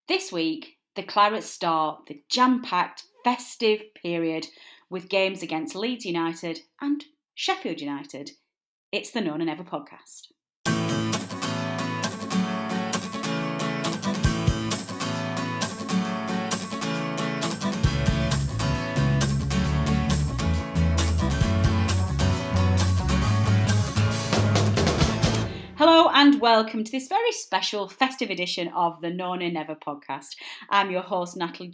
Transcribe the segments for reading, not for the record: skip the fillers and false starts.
This week, the Clarets start the jam-packed festive period with games against Leeds United and Sheffield United. It's the None and Ever podcast. Hello and welcome to this very special festive edition of the None and Never podcast. I'm your host, Natalie.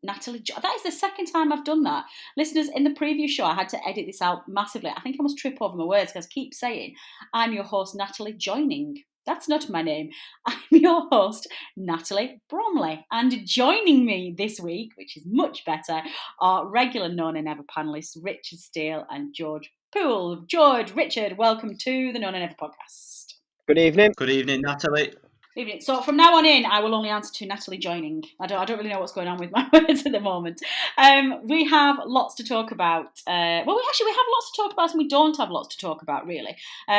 That is the second time I've done that. Listeners, in the previous show, I had to edit this out massively. I think I must trip over my words because I keep saying, I'm your host, Natalie Joining. That's not my name. I'm your host, Natalie Bromley. And joining me this week, which is much better, are regular None and Never panellists, Richard Steele and George Poole. George, Richard, welcome to the None and Never podcast. Good evening. Good evening, Natalie. Evening. So from now on in, I will only answer to Natalie Joining. I don't really know what's going on with my words at the moment. We have lots to talk about. We have lots to talk about, and we don't have lots to talk about, really.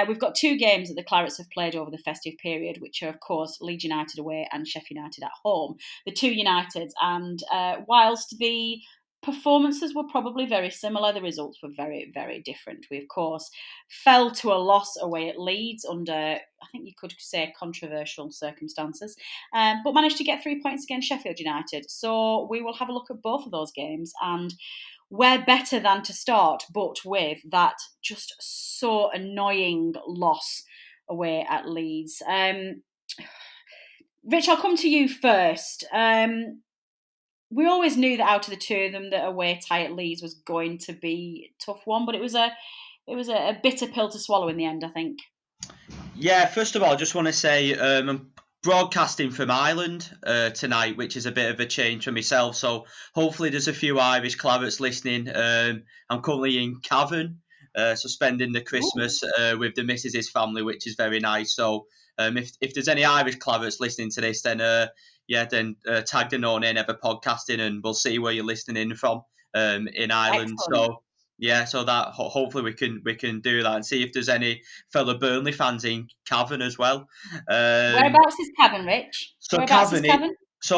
We've got two games that the Clarets have played over the festive period, which are, of course, Leeds United away and Sheffield United at home. The two Uniteds, and whilst the performances were probably very similar, the results were very, very different. We, of course, fell to a loss away at Leeds under, I think you could say, controversial circumstances, but managed to get 3 points against Sheffield United. So we will have a look at both of those games, and where better than to start but with that just so annoying loss away at Leeds. Rich, I'll come to you first. We always knew that out of the two of them, that away tie at Leeds was going to be a tough one, but it was a bitter pill to swallow in the end, I think. Yeah, first of all, I just want to say I'm broadcasting from Ireland tonight, which is a bit of a change for myself. So hopefully there's a few Irish Clarets listening. I'm currently in Cavan, so spending the Christmas with the missus' family, which is very nice. So if there's any Irish Clarets listening to this, then tag the None and Ever podcasting, and we'll see where you're listening in from in Ireland. Excellent. So that hopefully we can do that and see if there's any fellow Burnley fans in Cavan as well. Whereabouts is Cavan, Rich? So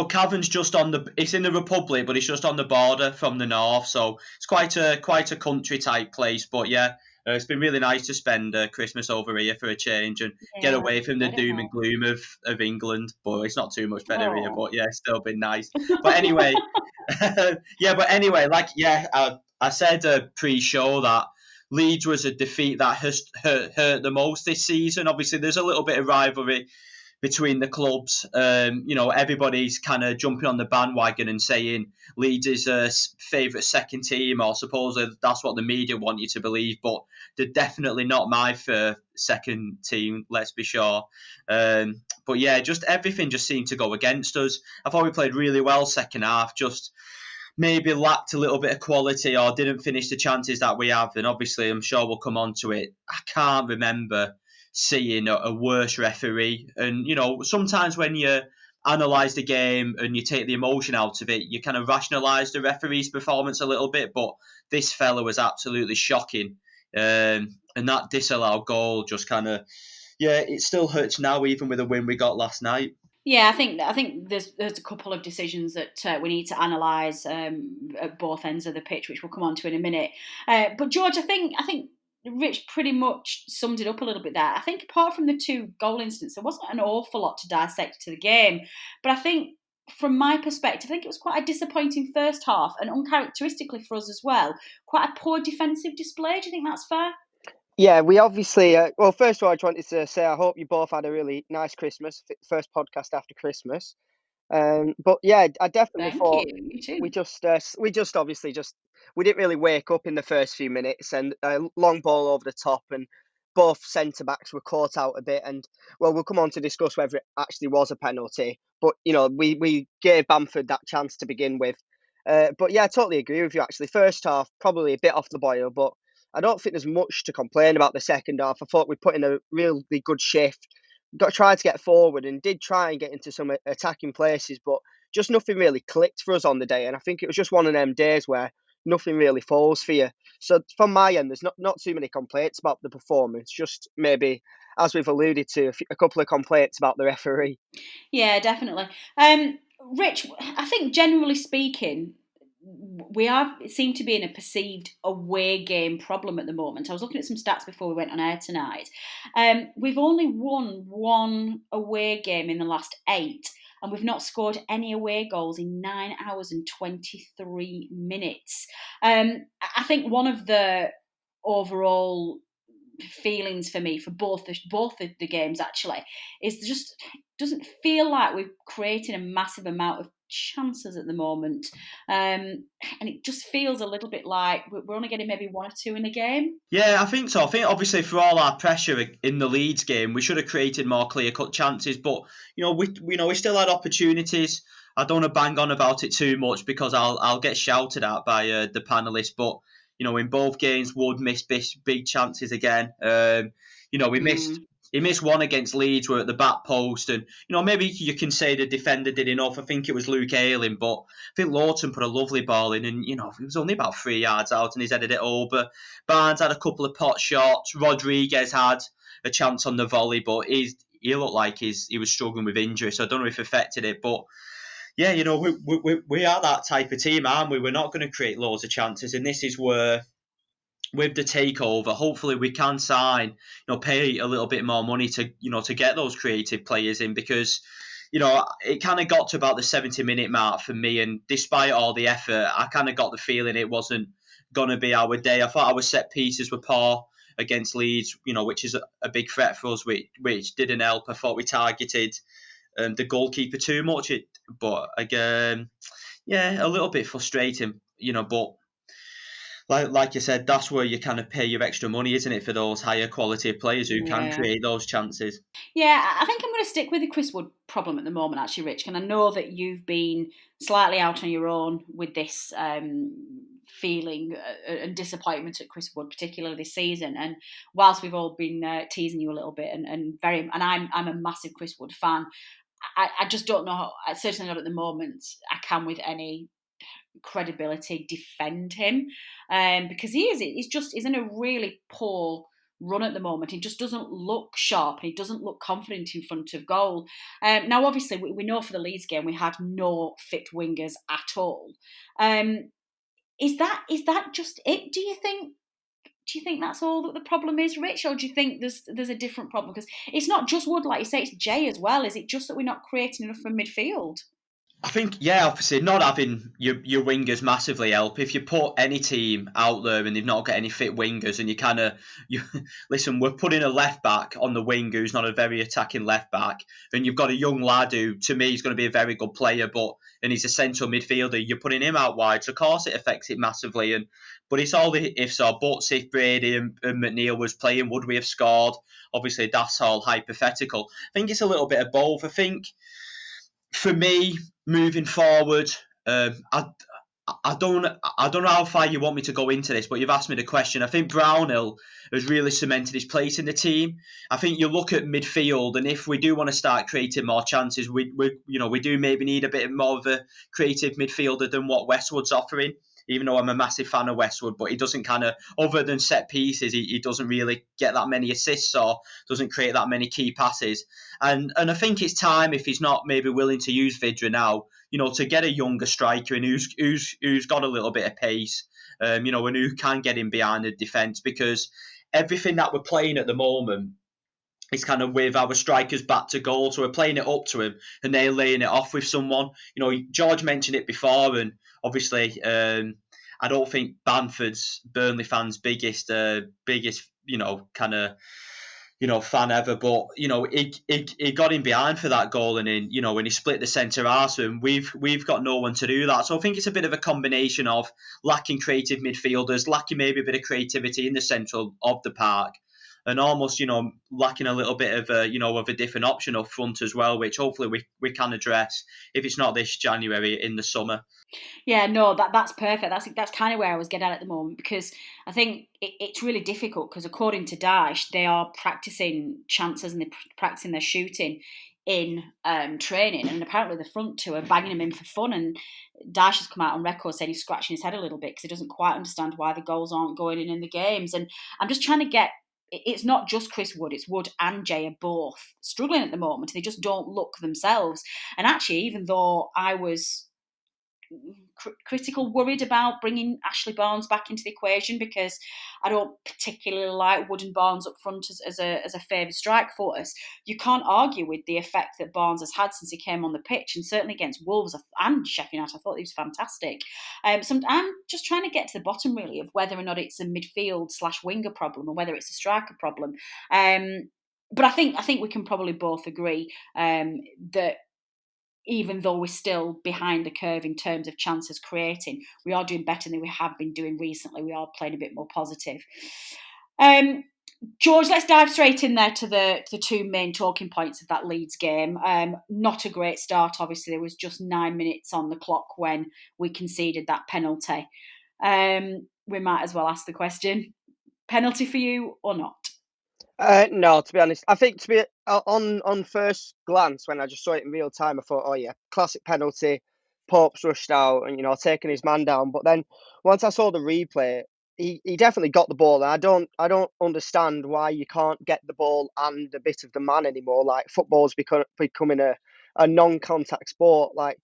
Cavan's just it's in the Republic, but it's just on the border from the north. So it's quite a country type place. But yeah, it's been really nice to spend Christmas over here for a change and get away from the doom and gloom of England. But it's not too much better here. But yeah, it's still been nice. But anyway, I said pre-show that Leeds was a defeat that has hurt the most this season. Obviously, there's a little bit of rivalry between the clubs. Everybody's kind of jumping on the bandwagon and saying Leeds is a favourite second team, or supposedly that's what the media want you to believe, but they're definitely not my second team, let's be sure. But yeah, just everything just seemed to go against us. I thought we played really well second half, just maybe lacked a little bit of quality or didn't finish the chances that we have. And obviously, I'm sure we'll come on to it. I can't remember seeing a worse referee. And, sometimes when you analyse the game and you take the emotion out of it, you kind of rationalise the referee's performance a little bit. But this fella was absolutely shocking. And that disallowed goal just kind of, it still hurts now, even with the win we got last night. Yeah, I think there's a couple of decisions that we need to analyse at both ends of the pitch, which we'll come on to in a minute. But George, I think Rich pretty much summed it up a little bit there. I think apart from the two goal incidents, there wasn't an awful lot to dissect to the game. But I think from my perspective, I think it was quite a disappointing first half, and uncharacteristically for us as well, quite a poor defensive display. Do you think that's fair? Yeah, we obviously, first of all, I just wanted to say I hope you both had a really nice Christmas, first podcast after Christmas. But yeah, I definitely thought we just obviously we didn't really wake up in the first few minutes, and a long ball over the top, and both centre-backs were caught out a bit, and well, we'll come on to discuss whether it actually was a penalty, but we gave Bamford that chance to begin with. But yeah, I totally agree with you actually. First half, probably a bit off the boil, but I don't think there's much to complain about the second half. I thought we put in a really good shift, tried to get forward and did try and get into some attacking places, but just nothing really clicked for us on the day. And I think it was just one of them days where nothing really falls for you. So from my end, there's not too many complaints about the performance, just maybe, as we've alluded to, a couple of complaints about the referee. Yeah, definitely. Rich, I think generally speaking, we seem to be in a perceived away game problem at the moment. I was looking at some stats before we went on air tonight. We've only won one away game in the last 8, and we've not scored any away goals in 9 hours and 23 minutes. I think one of the overall feelings for me for both the games actually is just doesn't feel like we're creating a massive amount of chances at the moment, and it just feels a little bit like we're only getting maybe 1 or 2 in a game. Yeah, I think so. I think obviously for all our pressure in the Leeds game, we should have created more clear-cut chances. But we still had opportunities. I don't want to bang on about it too much because I'll get shouted at by the panelists. But in both games, Wood missed big chances again. He missed one against Leeds. We're at the back post, and maybe you can say the defender did enough. I think it was Luke Ayling, but I think Lawton put a lovely ball in, and it was only about 3 yards out, and he's headed it over. Barnes had a couple of pot shots. Rodriguez had a chance on the volley, but he looked like he was struggling with injury, so I don't know if it affected it. But yeah, we are that type of team, aren't we? We're not going to create loads of chances, and this is where, with the takeover, hopefully we can sign, pay a little bit more money to get those creative players in, because it kind of got to about the 70-minute mark for me, and despite all the effort, I kind of got the feeling it wasn't going to be our day. I thought our set pieces were poor against Leeds, which is a big threat for us, which didn't help. I thought we targeted the goalkeeper too much, but again, yeah, a little bit frustrating, but like you said, that's where you kind of pay your extra money, isn't it, for those higher quality players who can create those chances. Yeah, I think I'm going to stick with the Chris Wood problem at the moment, actually, Rich. And I know that you've been slightly out on your own with this feeling and disappointment at Chris Wood, particularly this season. And whilst we've all been teasing you a little bit, and I'm a massive Chris Wood fan, I just don't know. Certainly not at the moment. I can with any credibility defend him, because he's in a really poor run at the moment. He just doesn't look sharp, and he doesn't look confident in front of goal. Now, obviously, we know for the Leeds game we had no fit wingers at all. Is that just it? Do you think that's all that the problem is, Rich, or do you think there's a different problem? Because it's not just Wood, like you say, it's Jay as well. Is it just that we're not creating enough from midfield? I think, yeah, obviously not having your wingers massively help. If you put any team out there and they've not got any fit wingers, and listen, we're putting a left back on the wing who's not a very attacking left back, and you've got a young lad who, to me, is going to be a very good player, and he's a central midfielder. You're putting him out wide, so of course it affects it massively. But it's all the ifs or buts. If Brady and McNeil was playing, would we have scored? Obviously, that's all hypothetical. I think it's a little bit of both. I think, for me, moving forward, I don't know how far you want me to go into this, but you've asked me the question. I think Brownhill has really cemented his place in the team. I think you look at midfield, and if we do want to start creating more chances, we do maybe need a bit more of a creative midfielder than what Westwood's offering. Even though I'm a massive fan of Westwood, but he doesn't other than set pieces, he doesn't really get that many assists or doesn't create that many key passes. And I think it's time, if he's not maybe willing to use Vidra now, to get a younger striker and who's got a little bit of pace, and who can get in behind the defence, because everything that we're playing at the moment is kind of with our strikers back to goal. So we're playing it up to him and they're laying it off with someone. George mentioned it before, and obviously I don't think Bamford's Burnley fans' biggest fan ever, but he got in behind for that goal, and then when he split the centre arse, and we've got no one to do that. So I think it's a bit of a combination of lacking creative midfielders, lacking maybe a bit of creativity in the centre of the park, and almost lacking a little bit of a different option up front as well, which hopefully we can address if it's not this January, in the summer. Yeah, no, that's perfect. That's kind of where I was getting at the moment, because I think it's really difficult, because according to Daesh, they are practicing chances and they're practicing their shooting in training, and apparently the front two are banging him in for fun, and Daesh has come out on record saying he's scratching his head a little bit because he doesn't quite understand why the goals aren't going in the games. And I'm just trying to get it's not just Chris Wood, it's Wood and Jay are both struggling at the moment. They just don't look themselves. And actually, even though I was critical, worried about bringing Ashley Barnes back into the equation, because I don't particularly like Wood and Barnes up front as a favoured strike for us. You can't argue with the effect that Barnes has had since he came on the pitch, and certainly against Wolves and Sheffield United, I thought he was fantastic. So I'm just trying to get to the bottom really of whether or not it's a midfield/winger problem or whether it's a striker problem. But I think we can probably both agree that even though we're still behind the curve in terms of chances creating, we are doing better than we have been doing recently. We are playing a bit more positive. George, let's dive straight in there to the two main talking points of that Leeds game. Not a great start, obviously. There was just 9 minutes on the clock when we conceded that penalty. We might as well ask the question, penalty for you or not? No, to be honest, I think on first glance, when I just saw it in real time, I thought, oh yeah, classic penalty. Pope's rushed out and taking his man down. But then once I saw the replay, he definitely got the ball. And I don't understand why you can't get the ball and a bit of the man anymore. Like football's becoming a non-contact sport. Like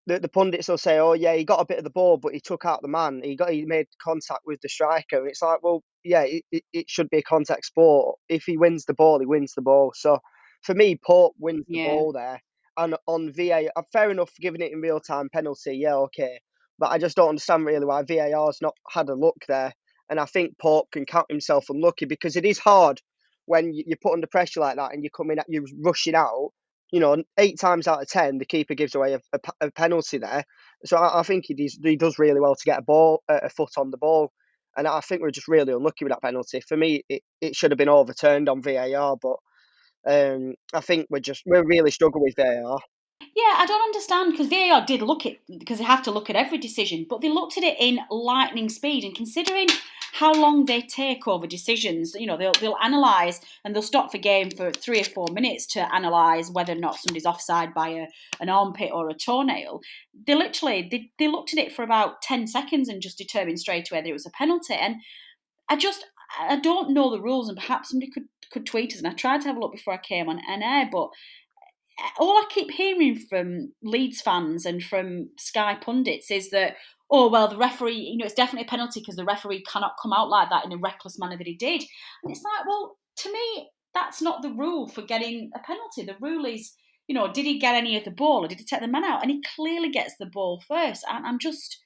the pundits will say, "Oh yeah, he got a bit of the ball, but he took out the man. He made contact with the striker." And it's like, well, yeah, it should be a contact sport. If he wins the ball, he wins the ball. So for me, Pope wins the ball there. And on VAR, fair enough, giving it in real time penalty, yeah, okay. But I just don't understand really why VAR's not had a look there. And I think Pope can count himself unlucky, because it is hard when you're put under pressure like that and you're rushing out. 8 times out of 10, the keeper gives away a penalty there. So I think he does really well to get a foot on the ball. And I think we're just really unlucky with that penalty. For me, it should have been overturned on VAR, but I think we're really struggling with VAR. Yeah, I don't understand, because VAR did look at, because they have to look at every decision, but they looked at it in lightning speed. And considering how long they take over decisions, they'll analyse and they'll stop the game for 3 or 4 minutes to analyse whether or not somebody's offside by an armpit or a toenail. They literally they looked at it for about 10 seconds and just determined straight away that it was a penalty. And I don't know the rules, and perhaps somebody could tweet us. And I tried to have a look before I came on air, but all I keep hearing from Leeds fans and from Sky pundits is that, oh, well, the referee, it's definitely a penalty because the referee cannot come out like that in a reckless manner that he did. And it's like, well, to me, that's not the rule for getting a penalty. The rule is, did he get any of the ball or did he take the man out? And he clearly gets the ball first. And I'm just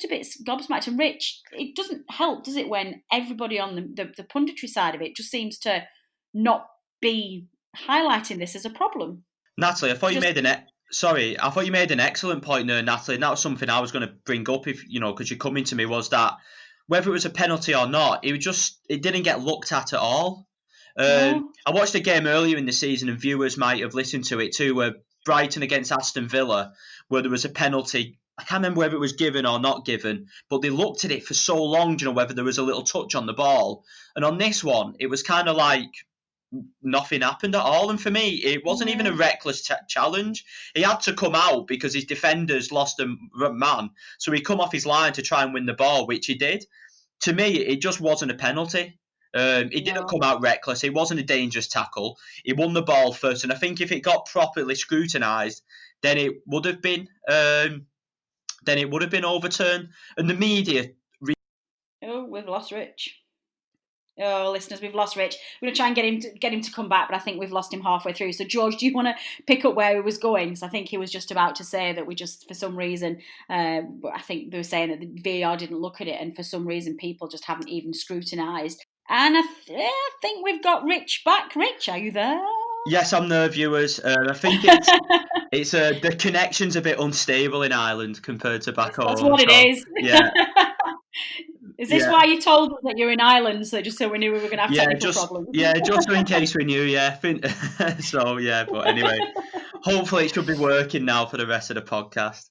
a bit gobsmacked. And Rich, it doesn't help, does it, when everybody on the punditry side of it just seems to not be highlighting this as a problem. Natalie, I thought you made an excellent point there, Natalie, and that was something I was going to bring up, if because you're coming to me, was that whether it was a penalty or not, it didn't get looked at all. I watched a game earlier in the season, and viewers might have listened to it too, where Brighton against Aston Villa, where there was a penalty. I can't remember whether it was given or not given, but they looked at it for so long, whether there was a little touch on the ball. And on this one, it was kind of like nothing happened at all. And for me, it wasn't even a reckless challenge. He had to come out because his defenders lost a man. So he come off his line to try and win the ball, which he did. To me, it just wasn't a penalty. He didn't come out reckless. It wasn't a dangerous tackle. He won the ball first. And I think if it got properly scrutinised, then it would have been overturned. And the media... we've lost Rich. Oh, listeners, we've lost Rich. We're going to try and get him to come back, but I think we've lost him halfway through. So, George, do you want to pick up where he was going? Because I think he was just about to say that we just, for some reason, I think they were saying that the VAR didn't look at it, and for some reason people just haven't even scrutinised. And I think we've got Rich back. Rich, are you there? Yes, I'm there, viewers. I think it's the connection's a bit unstable in Ireland compared to back home. That's what it is. Yeah. Is this why you told us that you're in Ireland, so we knew we were going to have technical problems? Yeah, just in case we knew, yeah. So, yeah, but anyway, hopefully it should be working now for the rest of the podcast.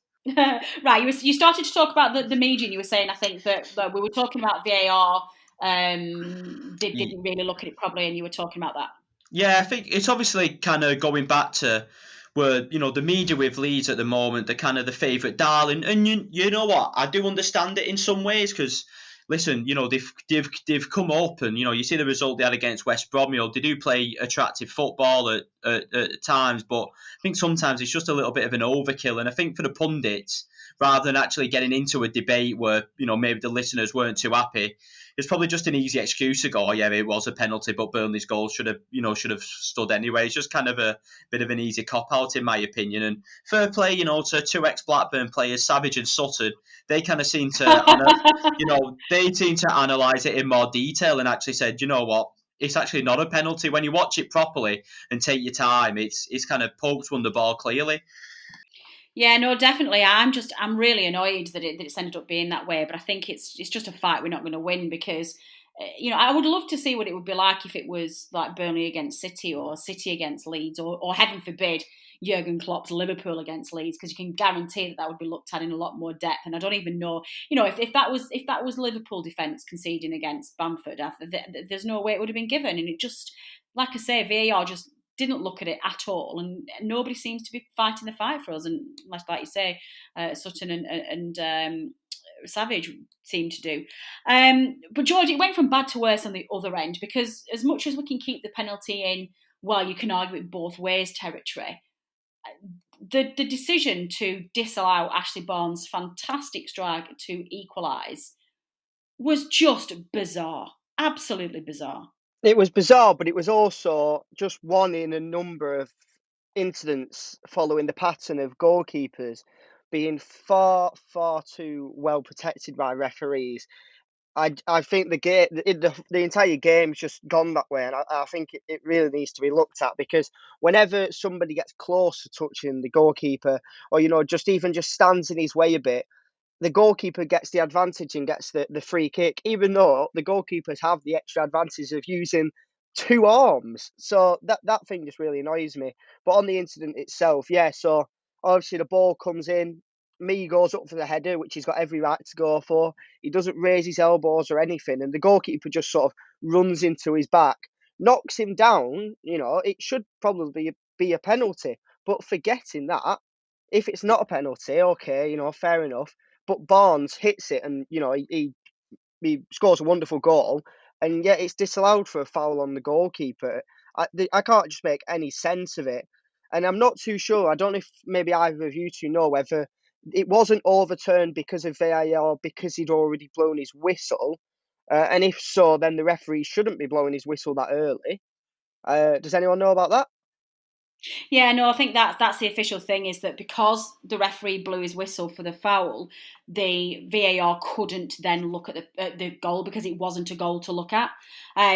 Right, you started to talk about the media, and you were saying, I think, that we were talking about VAR, didn't really look at it properly, and you were talking about that. Yeah, I think it's obviously kind of going back to where, the media with Leeds at the moment, they're kind of the favourite darling. And you know what? I do understand it in some ways, because listen, they've come up, and you see the result they had against West Brom. They do play attractive football at times, but I think sometimes it's just a little bit of an overkill. And I think for the pundits, rather than actually getting into a debate where maybe the listeners weren't too happy, it's probably just an easy excuse to go, oh yeah, it was a penalty, but Burnley's goal should have stood anyway. It's just kind of a bit of an easy cop out in my opinion. And fair play, to two ex-Blackburn players, Savage and Sutton. They kind of seem to, they seem to analyse it in more detail and actually said, you know what, it's actually not a penalty. When you watch it properly and take your time, it's kind of poked one the ball clearly. Yeah, no, definitely. I'm really annoyed that it's ended up being that way. But I think it's just a fight we're not going to win because, I would love to see what it would be like if it was like Burnley against City or City against Leeds or heaven forbid, Jurgen Klopp's Liverpool against Leeds, because you can guarantee that would be looked at in a lot more depth. And I don't even know, if that was Liverpool defence conceding against Bamford, there's no way it would have been given. And it just, like I say, VAR just didn't look at it at all, and nobody seems to be fighting the fight for us. And like you say, Sutton and Savage seem to do. But George, it went from bad to worse on the other end, because as much as we can keep the penalty in, well, you can argue it both ways territory. The decision to disallow Ashley Barnes' fantastic strike to equalise was just bizarre, absolutely bizarre. It was bizarre, but it was also just one in a number of incidents following the pattern of goalkeepers being far, far too well protected by referees. I think the entire game's just gone that way, and I think it really needs to be looked at, because whenever somebody gets close to touching the goalkeeper, or just stands in his way a bit, the goalkeeper gets the advantage and gets the free kick, even though the goalkeepers have the extra advantage of using two arms. So that thing just really annoys me. But on the incident itself, yeah, so obviously the ball comes in, Mee goes up for the header, which he's got every right to go for. He doesn't raise his elbows or anything, and the goalkeeper just sort of runs into his back, knocks him down. It should probably be a penalty. But forgetting that, if it's not a penalty, okay, fair enough. But Barnes hits it, and he scores a wonderful goal, and yet it's disallowed for a foul on the goalkeeper. I can't just make any sense of it, and I'm not too sure. I don't know if maybe either of you two know whether it wasn't overturned because of VAR, because he'd already blown his whistle, and if so, then the referee shouldn't be blowing his whistle that early. Does anyone know about that? Yeah, no, I think that's the official thing, is that because the referee blew his whistle for the foul, the VAR couldn't then look at the goal because it wasn't a goal to look at.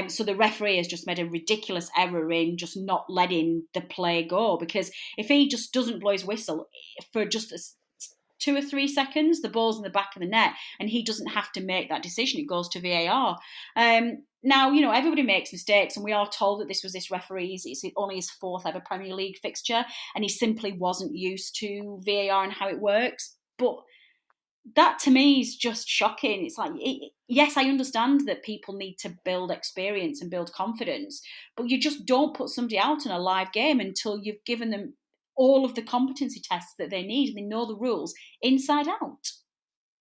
So the referee has just made a ridiculous error in just not letting the play go, because if he just doesn't blow his whistle for just 2 or 3 seconds, the ball's in the back of the net, and he doesn't have to make that decision. It goes to VAR. Now, everybody makes mistakes, and we are told that this was this referee's, it's only his 4th ever Premier League fixture, and he simply wasn't used to VAR and how it works. But that to me is just shocking. It's like, yes, I understand that people need to build experience and build confidence, but you just don't put somebody out in a live game until you've given them all of the competency tests that they need and they know the rules inside out.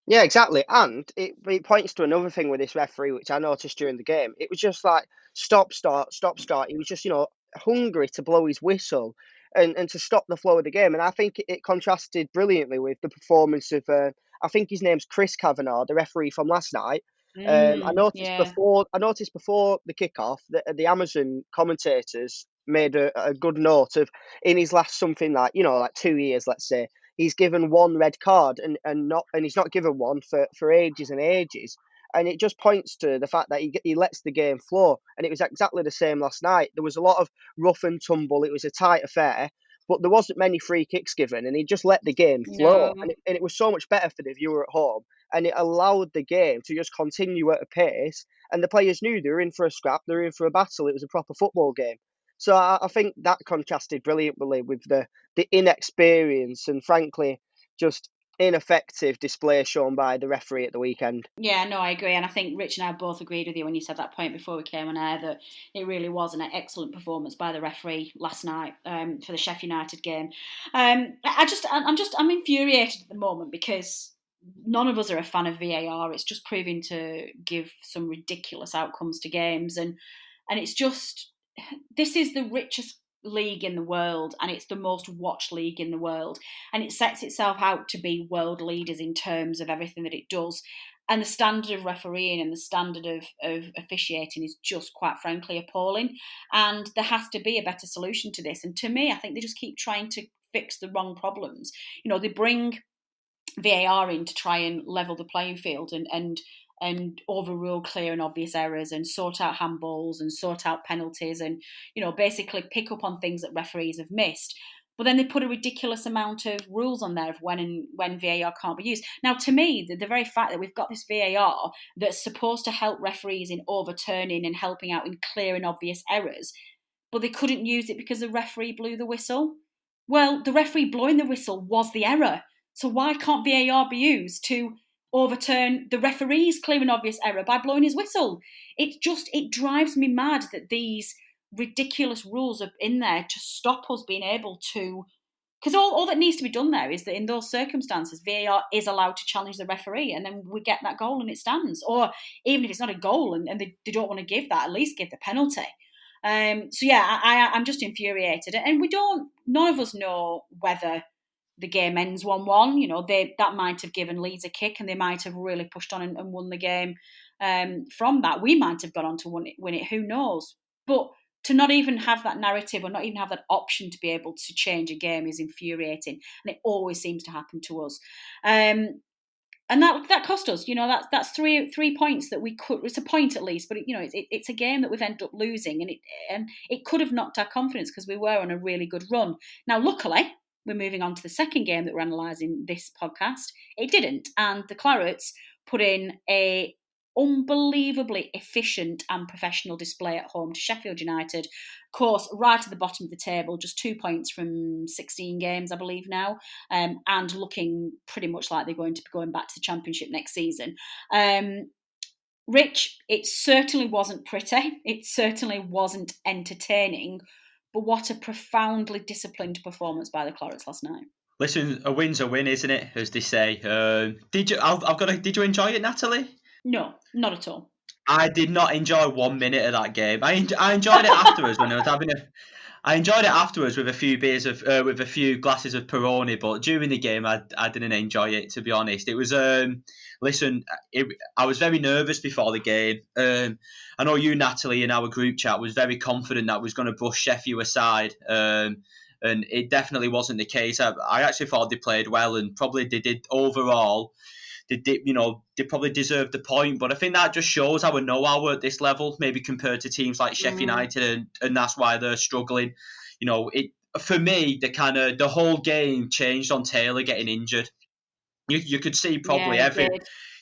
Yeah, exactly. And it points to another thing with this referee, which I noticed during the game. It was just like stop, start, stop, start. He was just, hungry to blow his whistle and to stop the flow of the game. And I think it contrasted brilliantly with the performance of, I think his name's Chris Kavanagh, the referee from last night. I noticed before the kickoff that the Amazon commentators made a good note of, in his last something like 2 years, let's say, he's given one red card and he's not given one for ages and ages. And it just points to the fact that he lets the game flow. And it was exactly the same last night. There was a lot of rough and tumble. It was a tight affair, but there wasn't many free kicks given, and he just let the game flow. No. And it was so much better for the viewer at home. And it allowed the game to just continue at a pace. And the players knew they were in for a scrap, they were in for a battle. It was a proper football game. So I think that contrasted brilliantly with the inexperience and, frankly, just ineffective display shown by the referee at the weekend. Yeah, no, I agree. And I think Rich and I both agreed with you when you said that point before we came on air, that it really was an excellent performance by the referee last night for the Sheffield United game. I'm infuriated at the moment because none of us are a fan of VAR. It's just proving to give some ridiculous outcomes to games, and it's just, this is the richest league in the world, and it's the most watched league in the world, and it sets itself out to be world leaders in terms of everything that it does. And the standard of refereeing and the standard of officiating is just, quite frankly, appalling. And there has to be a better solution to this. And to me, I think they just keep trying to fix the wrong problems. You know, they bring VAR in to try and level the playing field and overrule clear and obvious errors and sort out handballs and sort out penalties and, you know, basically pick up on things that referees have missed. But then they put a ridiculous amount of rules on there of when VAR can't be used. Now, to me, the very fact that we've got this VAR that's supposed to help referees in overturning and helping out in clear and obvious errors, but they couldn't use it because the referee blew the whistle. Well, the referee blowing the whistle was the error. So why can't VAR be used to overturn the referee's clear and obvious error by blowing his whistle? It drives me mad that these ridiculous rules are in there to stop us being able to, because all that needs to be done there is that in those circumstances VAR is allowed to challenge the referee, and then we get that goal and it stands. Or even if it's not a goal and they don't want to give that, at least give the penalty. So yeah, I'm just infuriated, and none of us know whether the game ends 1-1. You know, that might have given Leeds a kick, and they might have really pushed on and won the game from that. We might have gone on to win it. Who knows? But to not even have that narrative or not even have that option to be able to change a game is infuriating, and it always seems to happen to us. And that cost us, you know, that's three points that we could. It's a point at least, but you know, it's a game that we've ended up losing, and it could have knocked our confidence because we were on a really good run. Now, luckily, we're moving on to the second game that we're analysing this podcast. It didn't, and the Clarets put in a unbelievably efficient and professional display at home to Sheffield United. Of course, right at the bottom of the table, just 2 points from 16 games, I believe now, and looking pretty much like they're going to be going back to the Championship next season. Rich, it certainly wasn't pretty. It certainly wasn't entertaining. But what a profoundly disciplined performance by the Clarets last night. Listen, a win's a win, isn't it? As they say. Did you enjoy it, Natalie? No, not at all. I did not enjoy 1 minute of that game. I enjoyed it afterwards when I was having I enjoyed it afterwards with a few beers with a few glasses of Peroni, but during the game I didn't enjoy it, to be honest. It was I was very nervous before the game. I know you, Natalie, in our group chat was very confident that was going to brush Sheffield aside, and it definitely wasn't the case. I actually thought they played well, and probably they did overall. They probably deserved the point, but I think that just shows our know-how at this level, maybe compared to teams like Sheffield United, and that's why they're struggling. You know, for me, the whole game changed on Taylor getting injured. You could see probably every.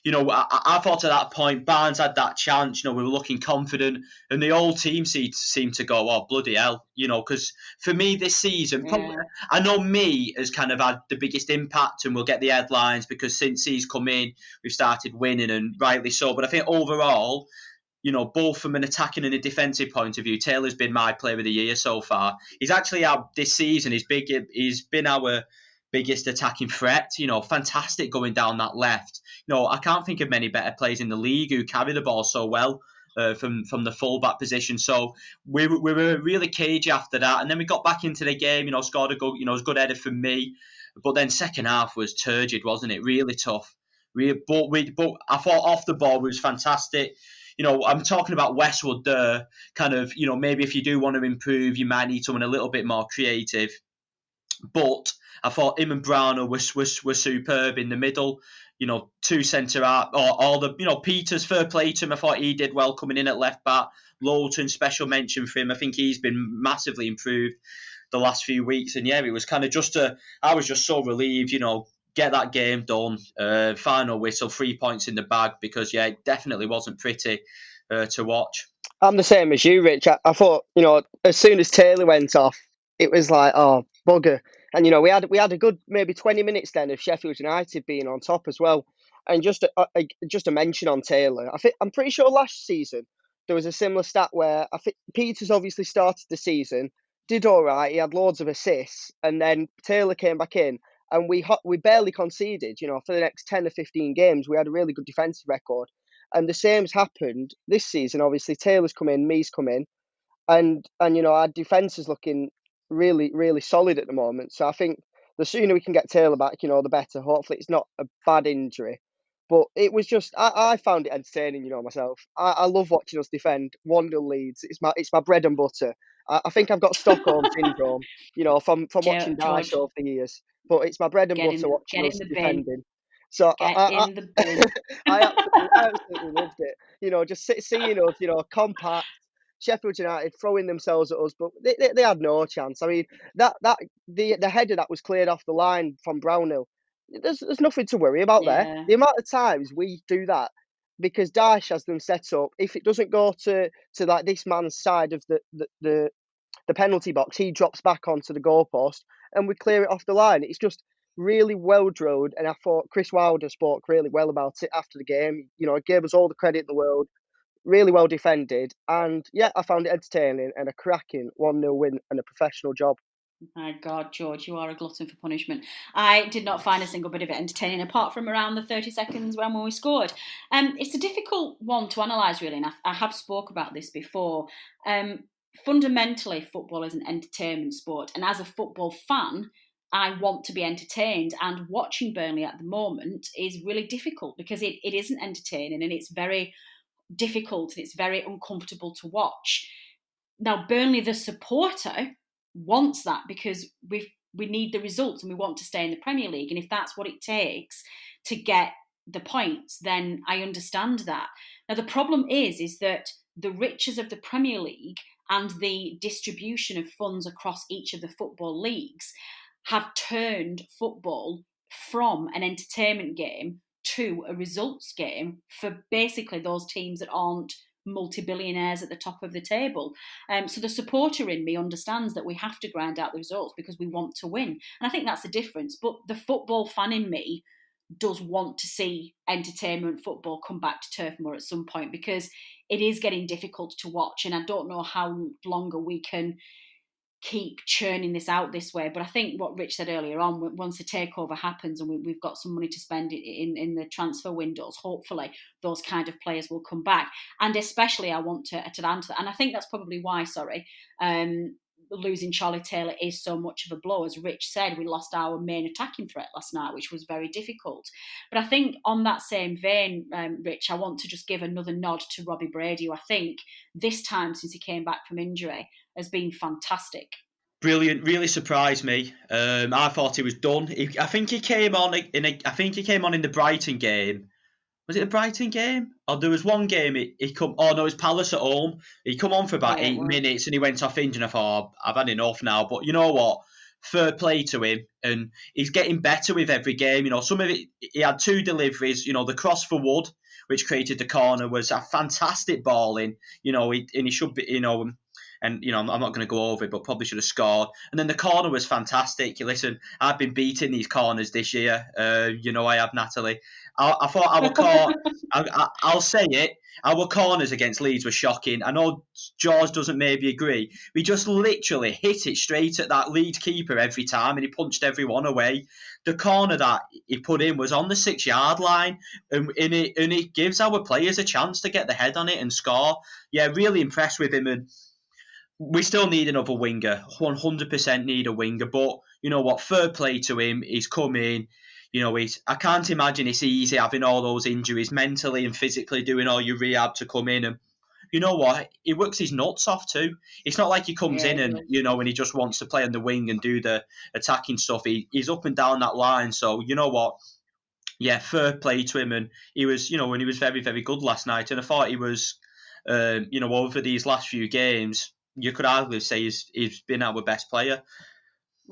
You know, I thought at that point Barnes had that chance. You know, we were looking confident, and the whole team seemed to go, "Oh, bloody hell!" You know, because for me this season, probably, I know me has kind of had the biggest impact, and we'll get the headlines because since he's come in, we've started winning, and rightly so. But I think overall, you know, both from an attacking and a defensive point of view, Taylor's been my player of the year so far. He's actually this season. He's been our biggest attacking threat. You know, fantastic going down that left. You know, I can't think of many better players in the league who carry the ball so well from the fullback position. So we were really cagey after that, and then we got back into the game. You know, scored a good, good header from me, but then second half was turgid, wasn't it? Really tough. But I thought off the ball was fantastic. You know, I'm talking about Westwood there. Kind of, you know, maybe if you do want to improve, you might need someone a little bit more creative. But I thought him and Browner were superb in the middle. You know, two centre out, or Peters, fair play to him. I thought he did well coming in at left back. Lowton, special mention for him. I think he's been massively improved the last few weeks. And yeah, it was kind of I was just so relieved, you know, get that game done. Final whistle, 3 points in the bag, because yeah, it definitely wasn't pretty to watch. I'm the same as you, Rich. I thought, you know, as soon as Taylor went off, it was like, oh, bugger. And, you know, we had a good maybe 20 minutes then of Sheffield United being on top as well. And just a mention on Taylor, I'm pretty sure last season there was a similar stat where I think Peters obviously started the season, did all right, he had loads of assists, and then Taylor came back in and we barely conceded. For the next 10 or 15 games, we had a really good defensive record, and the same's happened this season. Obviously, Taylor's come in, me's come in, and our defence is looking really, really solid at the moment. So I think the sooner we can get Taylor back, the better. Hopefully, it's not a bad injury. But it was just, I found it entertaining, myself. I love watching us defend 1-0 leads. It's my bread and butter. I think I've got Stockholm syndrome, from watching Dyche George, over the years. But it's my bread and butter watching us defending. So in the bin. I absolutely loved it. Just seeing us, compact. Sheffield United throwing themselves at us, but they had no chance. I mean, the header that was cleared off the line from Brownhill, there's nothing to worry about there. The amount of times we do that, because Dyche has them set up. If it doesn't go to like this man's side of the penalty box, he drops back onto the goalpost and we clear it off the line. It's just really well drilled, and I thought Chris Wilder spoke really well about it after the game. It gave us all the credit in the world. Really well defended, and yeah, I found it entertaining and a cracking 1-0 win and a professional job. My God, George, you are a glutton for punishment. I did not find a single bit of it entertaining, apart from around the 30 seconds when we scored. It's a difficult one to analyse, really, and I have spoke about this before. Fundamentally, football is an entertainment sport, and as a football fan, I want to be entertained, and watching Burnley at the moment is really difficult because it isn't entertaining, and it's very difficult and it's very uncomfortable to watch. Now, Burnley, the supporter, wants that because we need the results and we want to stay in the Premier League. And if that's what it takes to get the points, then I understand that. Now, the problem is that the riches of the Premier League and the distribution of funds across each of the football leagues have turned football from an entertainment game to a results game for basically those teams that aren't multi-billionaires at the top of the table. So the supporter in me understands that we have to grind out the results because we want to win. And I think that's the difference. But the football fan in me does want to see entertainment football come back to Turf Moor at some point, because it is getting difficult to watch, and I don't know how longer we can keep churning this out this way. But I think what Rich said earlier on, once the takeover happens and we've got some money to spend in the transfer windows, hopefully those kind of players will come back. And especially I want to add to that, and I think that's probably why, losing Charlie Taylor is so much of a blow. As Rich said, we lost our main attacking threat last night, which was very difficult. But I think on that same vein, Rich, I want to just give another nod to Robbie Brady, who I think this time since he came back from injury has been fantastic. Brilliant, really surprised me. I thought he was done. I think he came on in the Brighton game. Was it the Brighton game? Or there was one game he come. Oh no, it was Palace at home. He come on for about 8 minutes and he went off injured. And I thought, I've had enough now. But you know what? Fair play to him, and he's getting better with every game. Some of it, he had 2 deliveries. The cross for Wood, which created the corner, was a fantastic ball in. And he should be. And I'm not going to go over it, but probably should have scored. And then the corner was fantastic. Listen, I've been beating these corners this year. I have, Natalie. I thought I'll say it. Our corners against Leeds were shocking. I know George doesn't maybe agree. We just literally hit it straight at that lead keeper every time, and he punched everyone away. The corner that he put in was on the 6-yard line, and it gives our players a chance to get the head on it and score. Yeah, really impressed with him. And we still need another winger. 100% need a winger. But you know what? Fair play to him. He's come in. I can't imagine it's easy having all those injuries mentally and physically, doing all your rehab to come in. And you know what? He works his nuts off too. It's not like he comes in and and he just wants to play on the wing and do the attacking stuff. He's up and down that line. So you know what? Yeah, fair play to him. And he was, and he was very, very good last night. And I thought he was, over these last few games, you could hardly say he's been our best player.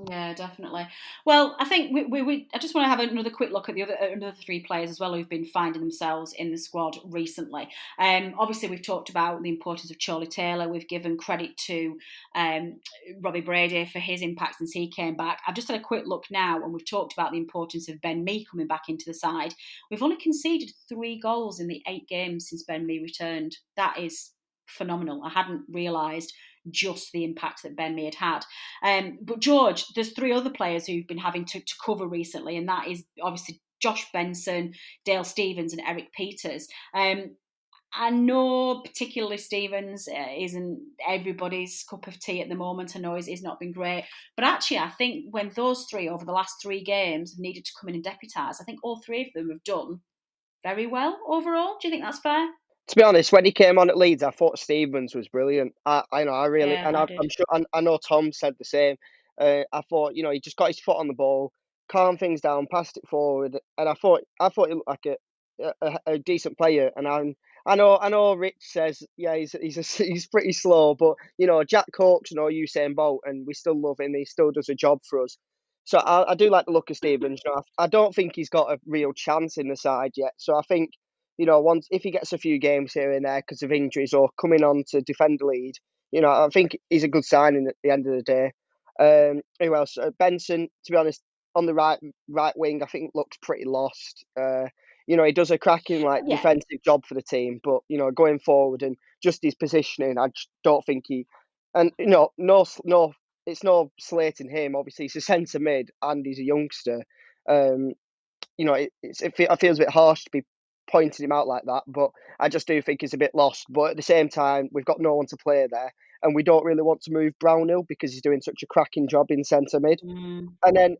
Yeah, definitely. Well, I think I just want to have another quick look at another 3 players as well who've been finding themselves in the squad recently. Obviously, we've talked about the importance of Charlie Taylor. We've given credit to Robbie Brady for his impact since he came back. I've just had a quick look now, and we've talked about the importance of Ben Mee coming back into the side. We've only conceded 3 goals in the 8 games since Ben Mee returned. That is phenomenal. I hadn't realised just the impact that Ben Mee had. But George, there's 3 other players who've been having to cover recently, and that is obviously Josh Benson, Dale Stephens, and Eric Peters. I know particularly Stephens isn't everybody's cup of tea at the moment. I know he's not been great. But actually, I think when those 3 over the last 3 games have needed to come in and deputise, I think all 3 of them have done very well overall. Do you think that's fair? To be honest, when he came on at Leeds, I thought Stephens was brilliant. I really, Yeah, and I I'm did. sure, I know Tom said the same. I thought, he just got his foot on the ball, calmed things down, passed it forward, and I thought he looked like a decent player. And I know Rich says, yeah, he's pretty slow, but Jack Cork's no Usain Bolt, and we still love him. He still does a job for us. So I do like the look of Stephens. I don't think he's got a real chance in the side yet. So I think, once if he gets a few games here and there because of injuries or coming on to defend the lead, I think he's a good signing at the end of the day. Who else? Benson, to be honest, on the right wing, I think looks pretty lost. He does a cracking defensive job for the team, but going forward and just his positioning, I just don't think he. And no, it's no slating him. Obviously, he's a centre mid and he's a youngster. It feels a bit harsh to be pointing him out like that, but I just do think he's a bit lost. But at the same time, we've got no one to play there, and we don't really want to move Brownhill because he's doing such a cracking job in centre mid. And then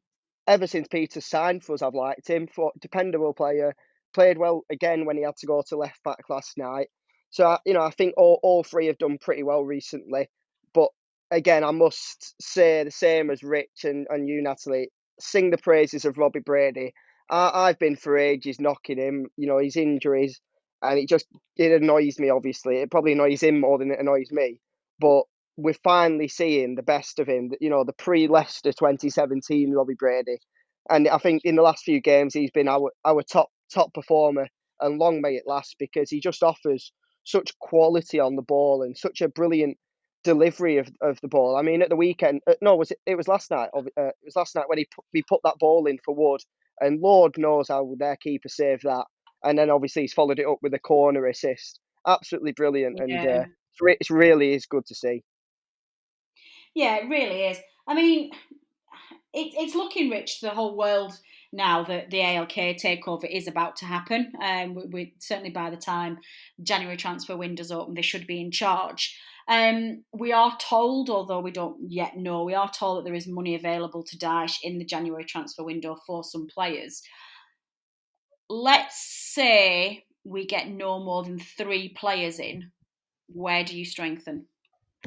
ever since Peter signed for us, I've liked him. For dependable player, played well again when he had to go to left back last night. So I think all 3 have done pretty well recently. But again, I must say the same as Rich and you, Natalie. Sing the praises of Robbie Brady. I've been for ages knocking him, his injuries, and it annoys me, obviously. It probably annoys him more than it annoys me. But we're finally seeing the best of him, the pre-Leicester 2017 Robbie Brady. And I think in the last few games, he's been our top performer, and long may it last, because he just offers such quality on the ball and such a brilliant delivery of the ball. I mean, at the weekend, it was last night. It was last night when he put that ball in for Wood, and Lord knows how their keeper saved that. And then obviously he's followed it up with a corner assist. Absolutely brilliant, and it really is good to see. Yeah, it really is. I mean, it's looking rich to the whole world now that the ALK takeover is about to happen. We certainly by the time January transfer window's open, they should be in charge. We are told, although we don't yet know, we are told that there is money available to Daesh in the January transfer window for some players. Let's say we get no more than 3 players in. Where do you strengthen?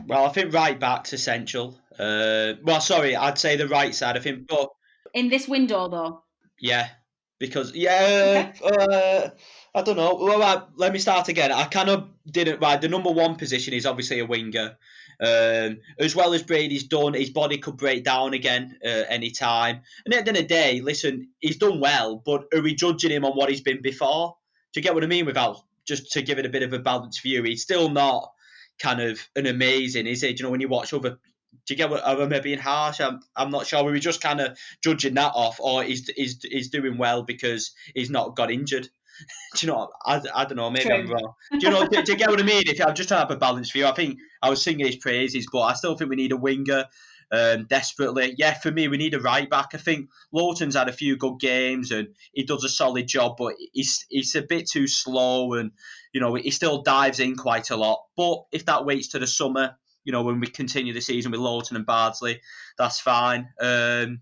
Well, I think right back's essential. I'd say the right side. I think, but in this window though. Yeah, because I don't know. Well, let me start again. I kind of didn't. Right, the number 1 position is obviously a winger. As well as Brady's done, his body could break down again any time. And at the end of the day, listen, he's done well, but are we judging him on what he's been before? Do you get what I mean? Without just to give it a bit of a balanced view, he's still not kind of an amazing, is it? When you watch other. Do you get what am I being harsh? I'm not sure. Were we just kind of judging that off, or he's doing well because he's not got injured? Do you know? I don't know. Maybe I'm wrong. Do you get what I mean? If I'm just trying to have a balanced view, I think I was singing his praises, but I still think we need a winger desperately. Yeah, for me, we need a right back. I think Lowton's had a few good games and he does a solid job, but he's a bit too slow, and he still dives in quite a lot. But if that waits to the summer, when we continue the season with Lowton and Bardsley, that's fine. I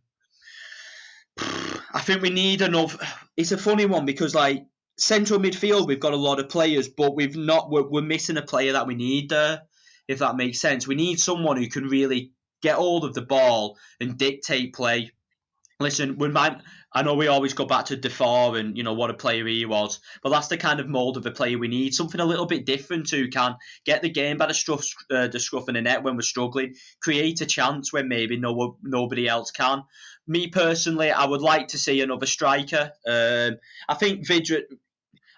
think we need enough. It's a funny one because central midfield, we've got a lot of players, but we're missing a player that we need there, if that makes sense. We need someone who can really get hold of the ball and dictate play. Listen, I know we always go back to Defoe and what a player he was, but that's the kind of mould of a player we need. Something a little bit different who can get the game by the scruff of the net when we're struggling, create a chance when maybe nobody else can. Me personally, I would like to see another striker. I think Vidra.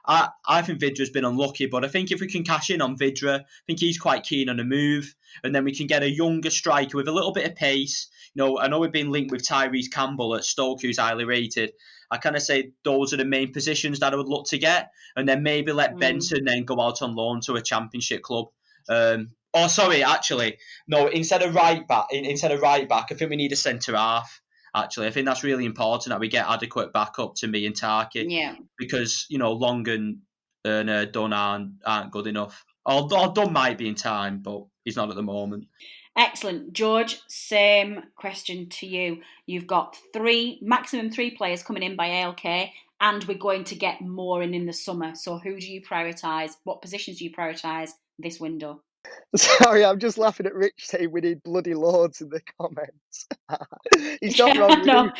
I think Vidra's been unlucky, but I think if we can cash in on Vidra, I think he's quite keen on a move, and then we can get a younger striker with a little bit of pace. I know we've been linked with Tyrese Campbell at Stoke, who's highly rated. I kind of say those are the main positions that I would look to get, and then maybe let Benson then go out on loan to a championship club. Oh, sorry, actually, no. Instead of right back, I think we need a centre half. Actually, I think that's really important that we get adequate backup to me and Tarky. Yeah. Because Long and Dunn aren't good enough. Or Dunn might be in time, but he's not at the moment. Excellent. George, same question to you. You've got maximum 3 players coming in by ALK, and we're going to get more in the summer. So who do you prioritise? What positions do you prioritise this window? Sorry, I'm just laughing at Rich saying we need bloody loads in the comments. He's not wrong. No.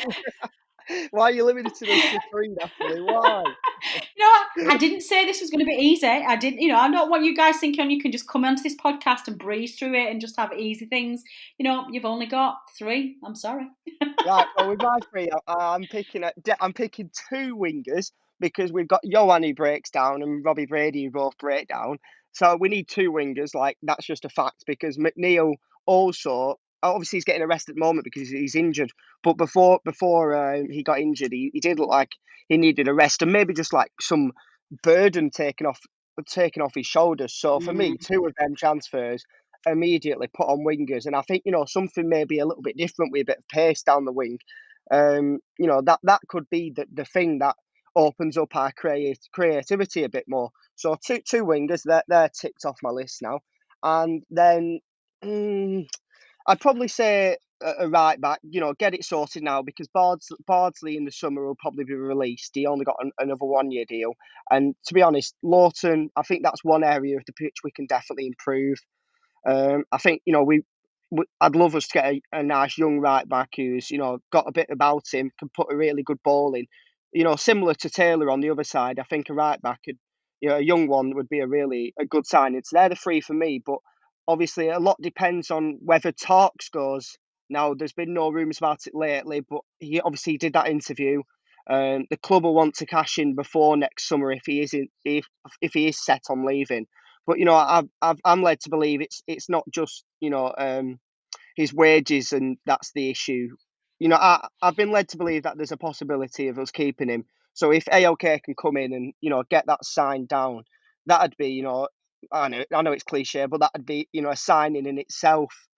Why are you limited us to 3, Natalie? Why? I didn't say this was going to be easy. I didn't, I don't want you guys thinking you can just come onto this podcast and breeze through it and just have easy things. You've only got 3. I'm sorry. Right. Well, with my 3, I'm picking 2 wingers because we've got Johan who breaks down and Robbie Brady who both break down. So we need 2 wingers. Like, that's just a fact because McNeil also. Obviously, he's getting a rest at the moment because he's injured. But before he got injured, he did look like he needed a rest and maybe just like some burden taken off his shoulders. So for me, 2 of them transfers immediately put on wingers, and I think something maybe a little bit different with a bit of pace down the wing. That could be the thing that opens up our creativity a bit more. So two wingers, they're ticked off my list now, and then. I'd probably say a right back, get it sorted now because Bardsley in the summer will probably be released. He only got another 1-year deal. And to be honest, Lawton, I think that's one area of the pitch we can definitely improve. I think, I'd love us to get a nice young right back who's, got a bit about him, can put a really good ball in. Similar to Taylor on the other side, I think a right back could, a young one would be a good signing. So they're the 3 for me, but obviously a lot depends on whether Talks goes. Now, there's been no rumours about it lately, but he obviously did that interview. The club will want to cash in before next summer if he is set on leaving. But I'm led to believe it's not just his wages and that's the issue. I've been led to believe that there's a possibility of us keeping him. So if AOK can come in and get that signed down, that'd be I know it's cliche, but that'd be a signing in itself.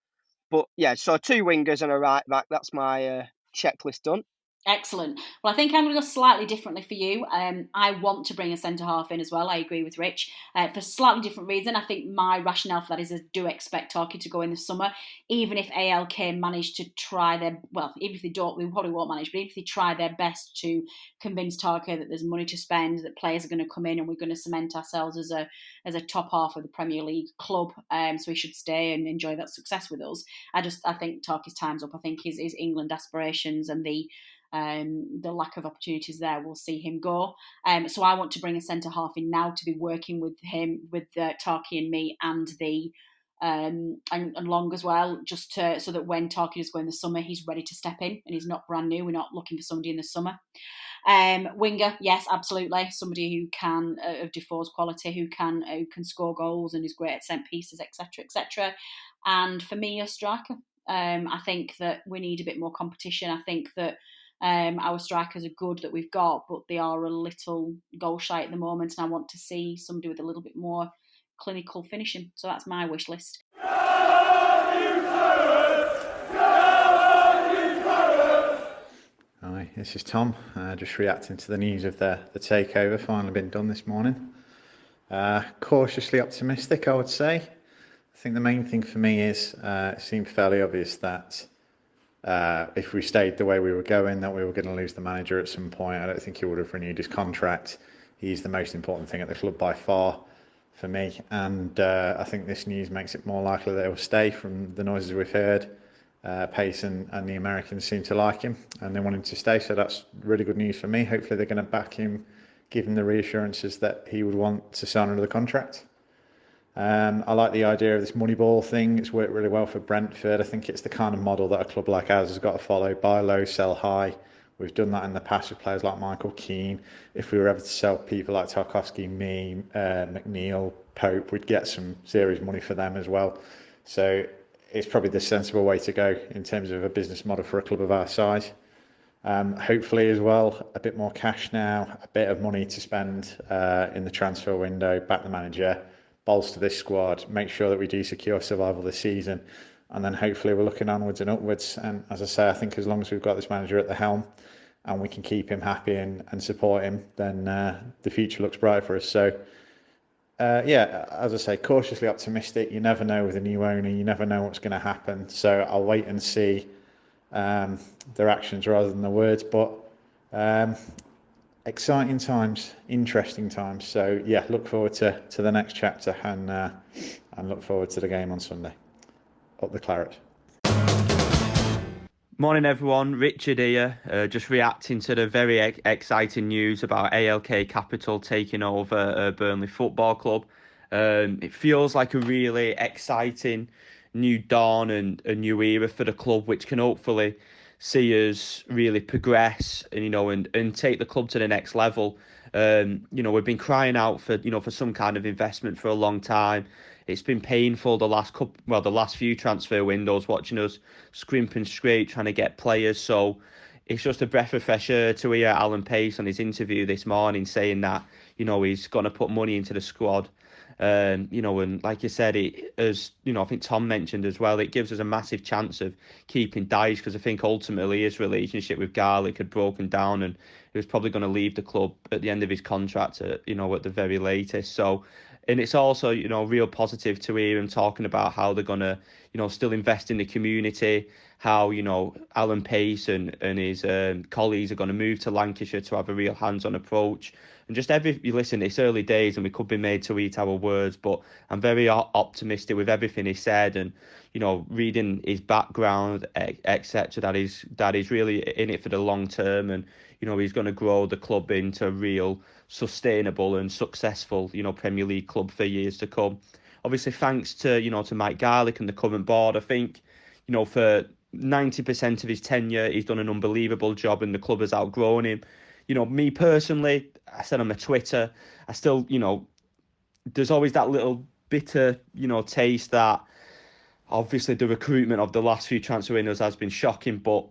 But yeah, so 2 wingers and a right back. That's my checklist done. Excellent. Well, I think I'm going to go slightly differently for you. I want to bring a centre-half in as well. I agree with Rich. For a slightly different reason, I think my rationale for that is I do expect Tarky to go in the summer, even if ALK manage to try even if they don't, we probably won't manage, but if they try their best to convince Tarky that there's money to spend, that players are going to come in and we're going to cement ourselves as a top half of the Premier League club, so he should stay and enjoy that success with us. I think Tarky's time's up. I think his England aspirations and the lack of opportunities there will see him go. So I want to bring a centre half in now to be working with him, with Tarky and me, and and Long as well, just so that when Tarky does go in the summer, he's ready to step in and he's not brand new. We're not looking for somebody in the summer. Winger, yes, absolutely. Somebody who can of Defoe's quality, who can score goals and is great at set pieces, etc., etc. And for me, a striker. I think that we need a bit more competition. I think that our strikers are good that we've got, but they are a little goal shy at the moment, and I want to see somebody with a little bit more clinical finishing. So that's my wish list. Hi, this is Tom, just reacting to the news of the takeover finally been done this morning. Cautiously optimistic, I would say. I think the main thing for me is it seemed fairly obvious that if we stayed the way we were going, that we were going to lose the manager at some point. I don't think he would have renewed his contract. He's the most important thing at the club by far for me, and I think this news makes it more likely that he'll stay from the noises we've heard. Pace and the Americans seem to like him and they want him to stay, so that's really good news for me. Hopefully they're going to back him, give him the reassurances that he would want to sign under the contract. I like the idea of this money ball thing. It's worked really well for Brentford. I think it's the kind of model that a club like ours has got to follow. Buy low, sell high. We've done that in the past with players like Michael Keane. If we were ever to sell people like Tarkowski, me, McNeil, Pope, we'd get some serious money for them as well. So it's probably the sensible way to go in terms of a business model for a club of our size. Hopefully as well, a bit more cash now, a bit of money to spend in the transfer window, back the manager, bolster this squad, make sure that we do secure survival this season, and then hopefully we're looking onwards and upwards. And as I say, I think as long as we've got this manager at the helm and we can keep him happy and support him, then the future looks bright for us. So as I say, cautiously optimistic. You never know with a new owner, you never know what's going to happen. So I'll wait and see their actions rather than the words. But exciting times, interesting times. So yeah, look forward to the next chapter and look forward to the game on Sunday. Up the Claret. Morning everyone, Richard here, just reacting to the very exciting news about ALK Capital taking over Burnley Football Club. It feels like a really exciting new dawn and a new era for the club, which can hopefully see us really progress and take the club to the next level. We've been crying out for some kind of investment for a long time. It's been painful the last few transfer windows, watching us scrimp and scrape trying to get players. So it's just a breath of fresh air to hear Alan Pace on his interview this morning saying that he's going to put money into the squad. And like you said, I think Tom mentioned as well, it gives us a massive chance of keeping Dyche, because I think ultimately his relationship with Garlic had broken down and he was probably going to leave the club at the end of his contract at the very latest. So, and it's also, real positive to hear him talking about how they're going to, still invest in the community, how, Alan Pace and his colleagues are going to move to Lancashire to have a real hands-on approach. And just listen, it's early days and we could be made to eat our words, but I'm very optimistic with everything he said and, reading his background, etc., that he's really in it for the long term and, he's going to grow the club into a real sustainable and successful, Premier League club for years to come. Obviously, thanks to, to Mike Garlick and the current board, I think, for 90% of his tenure, he's done an unbelievable job and the club has outgrown him. Me personally, I said on my Twitter, I still, there's always that little bitter, taste that obviously the recruitment of the last few transfer windows has been shocking, but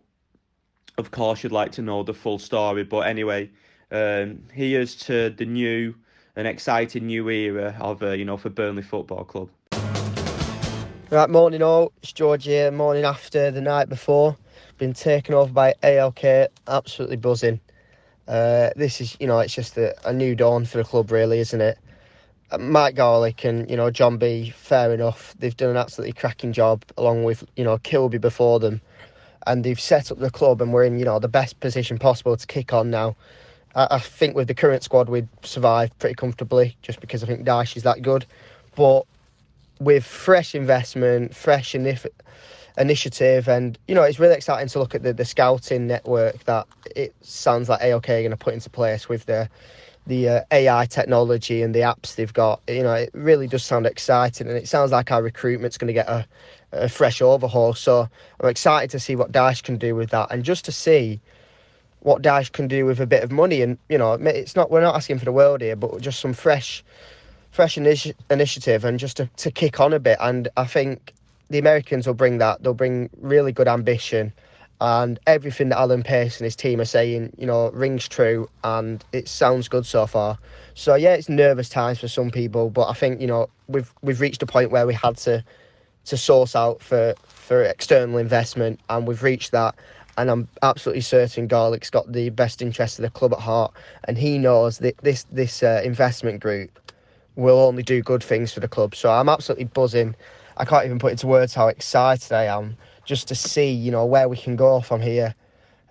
of course you'd like to know the full story. But anyway, here's to the new and exciting new era of, for Burnley Football Club. Right, morning all, it's George here, morning after the night before. Been taken over by ALK, absolutely buzzing. This is, it's just a new dawn for the club really, isn't it? Mike Garlick and, John B, fair enough, they've done an absolutely cracking job along with, Kilby before them. And they've set up the club and we're in, the best position possible to kick on now. I think with the current squad we'd survive pretty comfortably just because I think Dyche is that good. But with fresh investment, fresh initiative and, it's really exciting to look at the scouting network that it sounds like AOK are going to put into place with the AI technology and the apps they've got. It really does sound exciting and it sounds like our recruitment's going to get a fresh overhaul. So I'm excited to see what Dyche can do with that and just to see what Dyche can do with a bit of money. And, we're not asking for the world here, but just some fresh initiative and just to kick on a bit. And I think the Americans will bring that. They'll bring really good ambition and everything that Alan Pace and his team are saying, rings true and it sounds good so far. So yeah, it's nervous times for some people, but I think, we've reached a point where we had to source out for external investment and we've reached that. And I'm absolutely certain Garlick's got the best interest of the club at heart and he knows that this investment group will only do good things for the club. So I'm absolutely buzzing. I can't even put into words how excited I am just to see, where we can go from here.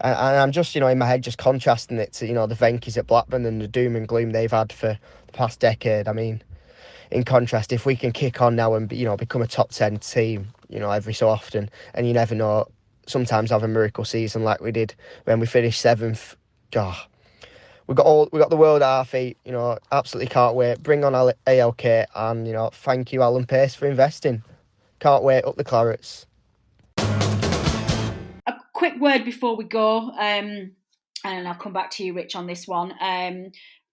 And I'm just, in my head, just contrasting it to, the Venky's at Blackburn and the doom and gloom they've had for the past decade. I mean, in contrast, if we can kick on now and, become a top 10 team, every so often, and you never know, sometimes have a miracle season like we did when we finished 7th. God, we got the world at our feet. Absolutely can't wait. Bring on ALK and thank you Alan Pace for investing. Can't wait. Up the Clarets. A quick word before we go, and I'll come back to you, Rich, on this one.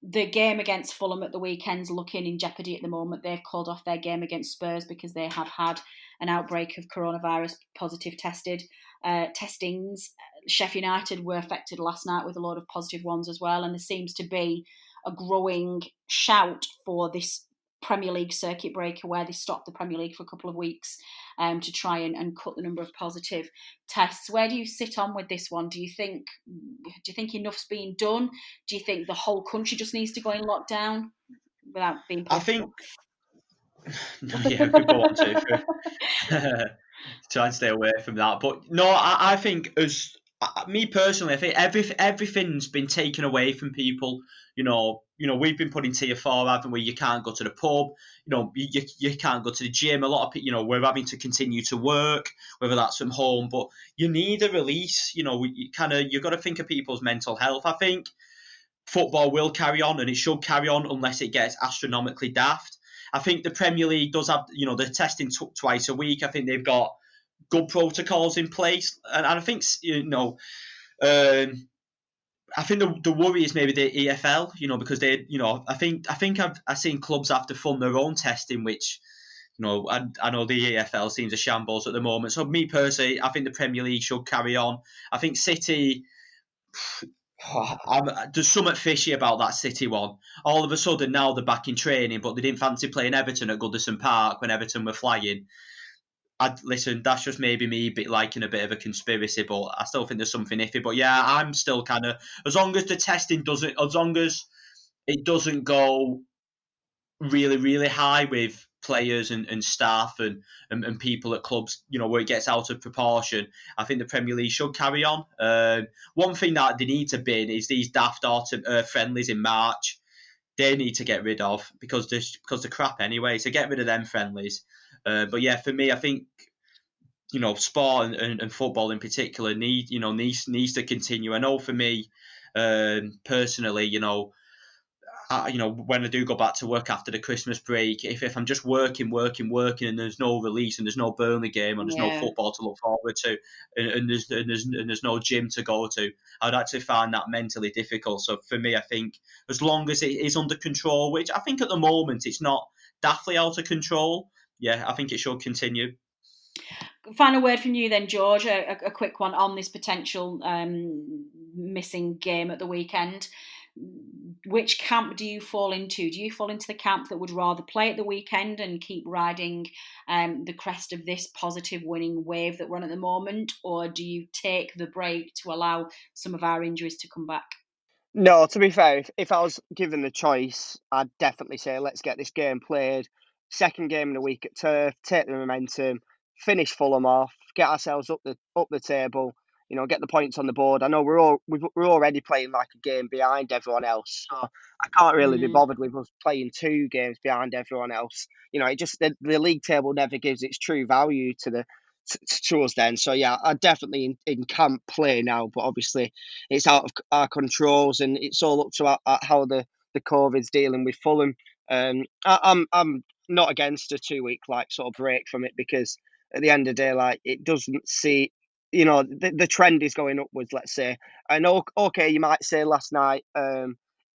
The game against Fulham at the weekend's looking in jeopardy at the moment. They've called off their game against Spurs because they have had an outbreak of coronavirus positive testings. Sheffield United were affected last night with a lot of positive ones as well, and there seems to be a growing shout for this Premier League circuit breaker where they stopped the Premier League for a couple of weeks to try and cut the number of positive tests. Where do you sit on with this one? Do you think enough's being done? Do you think the whole country just needs to go in lockdown without being political? Yeah, we could go on to try and stay away from that. But no, I think me personally, I think everything's been taken away from people. We've been put in tier 4, haven't we? You can't go to the pub. You can't go to the gym. A lot of people, we're having to continue to work, whether that's from home. But you need a release. You've got to think of people's mental health. I think football will carry on, and it should carry on unless it gets astronomically daft. I think the Premier League does have, they're testing twice a week. I think they've got good protocols in place, and I think I think the worry is maybe the EFL, because they, I think I've seen clubs have to fund their own testing, which, I know the EFL seems a shambles at the moment. So me personally, I think the Premier League should carry on. I think City, there's something fishy about that City one. All of a sudden now they're back in training, but they didn't fancy playing Everton at Goodison Park when Everton were flying. Listen, that's just maybe me liking a bit of a conspiracy, but I still think there's something iffy. But yeah, I'm still kind of, as long as the testing as long as it doesn't go really, really high with players and staff and people at clubs, where it gets out of proportion, I think the Premier League should carry on. One thing that they need to bin is these daft friendlies in March. They need to get rid of because they're crap anyway. So get rid of them friendlies. But yeah, for me, I think sport and football in particular needs to continue. I know for me personally, when I do go back to work after the Christmas break, if I'm just working, and there's no release and there's no Burnley game and there's no football to look forward to, and there's no gym to go to, I'd actually find that mentally difficult. So for me, I think as long as it is under control, which I think at the moment it's not daftly out of control, I think it should continue. Final word from you then, George, a quick one on this potential missing game at the weekend. Which camp do you fall into? Do you fall into the camp that would rather play at the weekend and keep riding the crest of this positive winning wave that we're on at the moment, or do you take the break to allow some of our injuries to come back? No, to be fair, if I was given the choice, I'd definitely say let's get this game played. Second game in the week at Turf, take the momentum, finish Fulham off, get ourselves up the table, get the points on the board. I know we're already playing like a game behind everyone else, so I can't really be bothered with us playing 2 games behind everyone else. It just the league table never gives its true value to us then. So yeah, I'm definitely in camp play now, but obviously it's out of our controls and it's all up to how the COVID's dealing with Fulham. I'm not against a 2-week sort of break from it, because at the end of the day, it doesn't see, the trend is going upwards, let's say. I know, okay, you might say last night,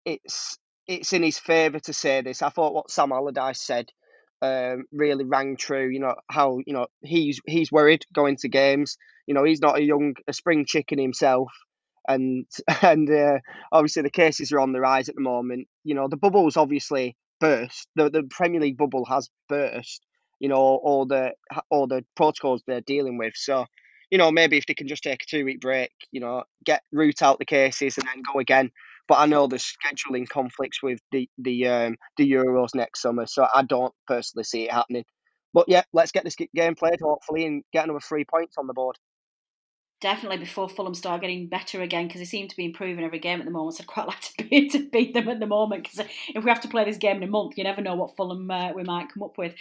it's in his favour to say this. I thought what Sam Allardyce said really rang true. How he's worried going to games. He's not a spring chicken himself, and obviously the cases are on the rise at the moment. The bubble's obviously burst. The Premier League bubble has burst. All the protocols they're dealing with. So maybe if they can just take a 2-week break, root out the cases and then go again. But I know there's scheduling conflicts with the Euros next summer, so I don't personally see it happening. But yeah, let's get this game played, hopefully, and get another 3 points on the board. Definitely before Fulham start getting better again, because they seem to be improving every game at the moment. So I'd quite like to beat them at the moment, because if we have to play this game in a month, you never know what Fulham we might come up with.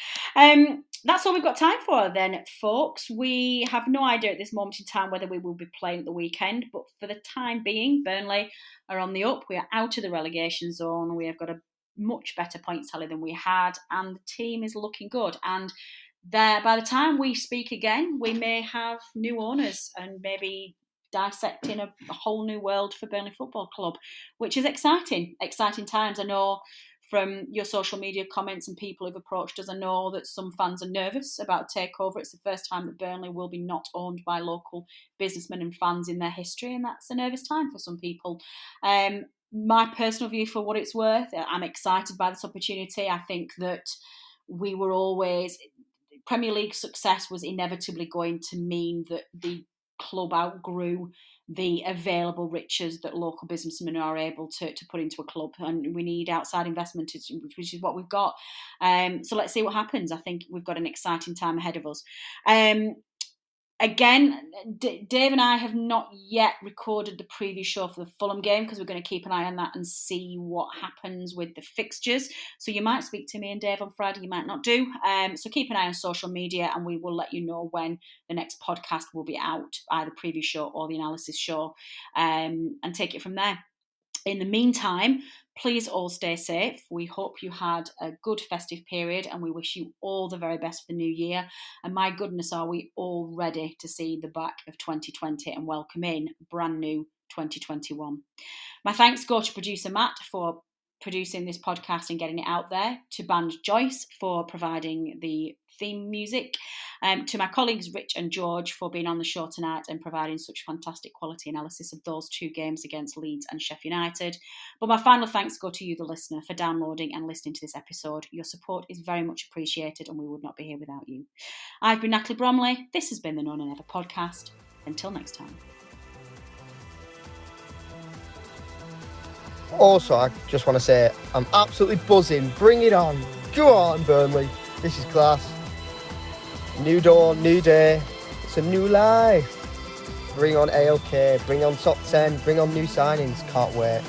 That's all we've got time for then, folks. We have no idea at this moment in time whether we will be playing at the weekend, but for the time being, Burnley are on the up. We are out of the relegation zone. We have got a much better point tally than we had, and the team is looking good. And by the time we speak again, we may have new owners and maybe dissecting a whole new world for Burnley Football Club, which is exciting times. I know from your social media comments and people who've approached us, I know that some fans are nervous about takeover. It's the first time that Burnley will be not owned by local businessmen and fans in their history, and that's a nervous time for some people. my personal view, for what it's worth, I'm excited by this opportunity. I think that we were always... Premier League success was inevitably going to mean that the club outgrew the available riches that local businessmen are able to put into a club, and we need outside investment, which is what we've got. So let's see what happens. I think we've got an exciting time ahead of us. Again, Dave and I have not yet recorded the preview show for the Fulham game because we're going to keep an eye on that and see what happens with the fixtures. So you might speak to me and Dave on Friday, you might not do. So keep an eye on social media and we will let you know when the next podcast will be out, either preview show or the analysis show, and take it from there. In the meantime, please all stay safe. We hope you had a good festive period and we wish you all the very best for the new year. And my goodness, are we all ready to see the back of 2020 and welcome in brand new 2021. My thanks go to producer Matt for producing this podcast and getting it out there, to band Joyce for providing the theme music, to my colleagues Rich and George for being on the show tonight and providing such fantastic quality analysis of those two games against Leeds and Sheffield United. But my final thanks go to you, the listener, for downloading and listening to this episode. Your support is very much appreciated and we would not be here without you. I've been Natalie Bromley. This has been the None and Ever podcast. Until next time. Also, I just want to say I'm absolutely buzzing. Bring it on. Go on, Burnley. This is class. New dawn, new day. It's a new life. Bring on ALK. Bring on top 10. Bring on new signings. Can't wait.